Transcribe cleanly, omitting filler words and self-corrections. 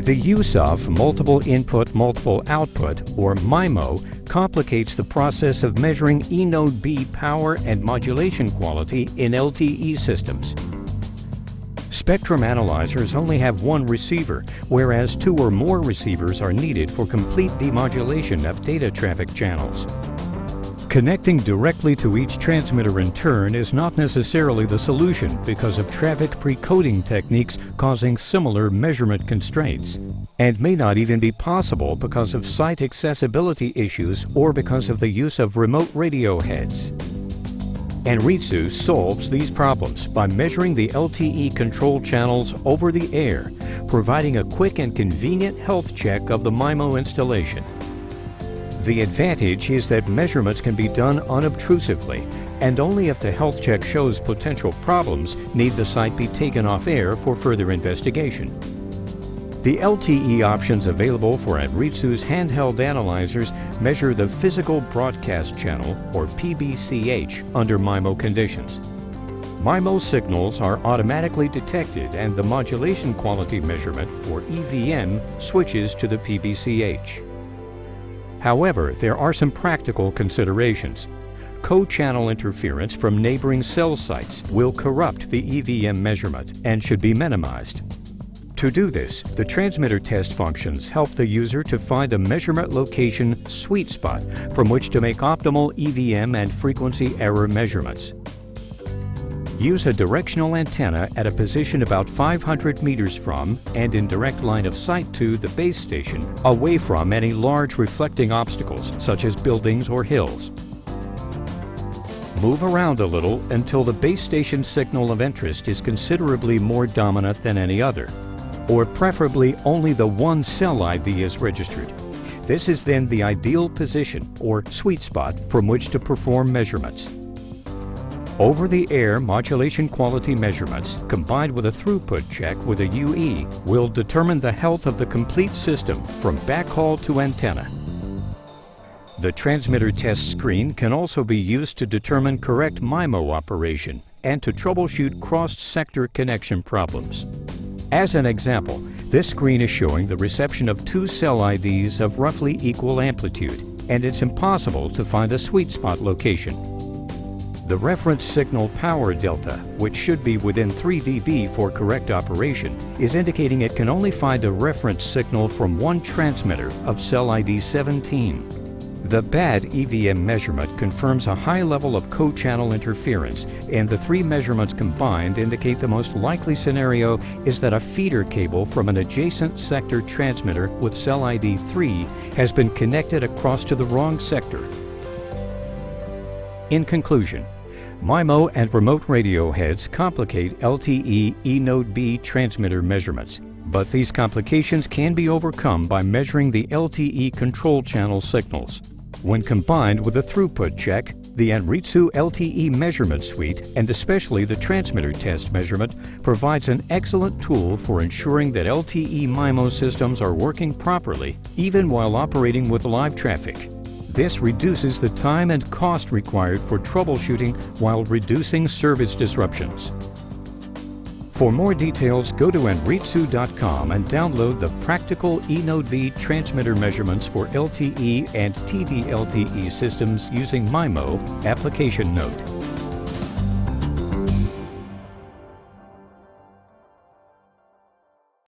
The use of multiple input, multiple output, or MIMO, complicates the process of measuring eNodeB power and modulation quality in LTE systems. Spectrum analyzers only have one receiver, whereas two or more receivers are needed for complete demodulation of data traffic channels. Connecting directly to each transmitter in turn is not necessarily the solution because of traffic pre-coding techniques causing similar measurement constraints, and may not even be possible because of site accessibility issues or because of the use of remote radio heads. Anritsu solves these problems by measuring the LTE control channels over the air, providing a quick and convenient health check of the MIMO installation. The advantage is that measurements can be done unobtrusively, and only if the health check shows potential problems need the site be taken off air for further investigation. The LTE options available for Anritsu's handheld analyzers measure the physical broadcast channel, or PBCH, under MIMO conditions. MIMO signals are automatically detected and the modulation quality measurement, or EVM, switches to the PBCH. However, there are some practical considerations. Co-channel interference from neighboring cell sites will corrupt the EVM measurement and should be minimized. To do this, the transmitter test functions help the user to find a measurement location sweet spot from which to make optimal EVM and frequency error measurements. Use a directional antenna at a position about 500 meters from and in direct line of sight to the base station, away from any large reflecting obstacles such as buildings or hills. Move around a little until the base station signal of interest is considerably more dominant than any other, or preferably only the one cell ID is registered. This is then the ideal position, or sweet spot, from which to perform measurements. Over-the-air modulation quality measurements, combined with a throughput check with a UE, will determine the health of the complete system from backhaul to antenna. The transmitter test screen can also be used to determine correct MIMO operation and to troubleshoot cross-sector connection problems. As an example, this screen is showing the reception of two cell IDs of roughly equal amplitude, and it's impossible to find a sweet spot location. The reference signal power delta, which should be within 3 dB for correct operation, is indicating it can only find a reference signal from one transmitter of cell ID 17. The bad EVM measurement confirms a high level of co-channel interference, and the three measurements combined indicate the most likely scenario is that a feeder cable from an adjacent sector transmitter with cell ID 3 has been connected across to the wrong sector. In conclusion, MIMO and remote radio heads complicate LTE eNodeB transmitter measurements, but these complications can be overcome by measuring the LTE control channel signals. When combined with a throughput check, the Anritsu LTE Measurement Suite, and especially the transmitter test measurement, provides an excellent tool for ensuring that LTE MIMO systems are working properly, even while operating with live traffic. This reduces the time and cost required for troubleshooting while reducing service disruptions. For more details, go to Anritsu.com and download the practical eNodeB transmitter measurements for LTE and TD-LTE systems using MIMO application note.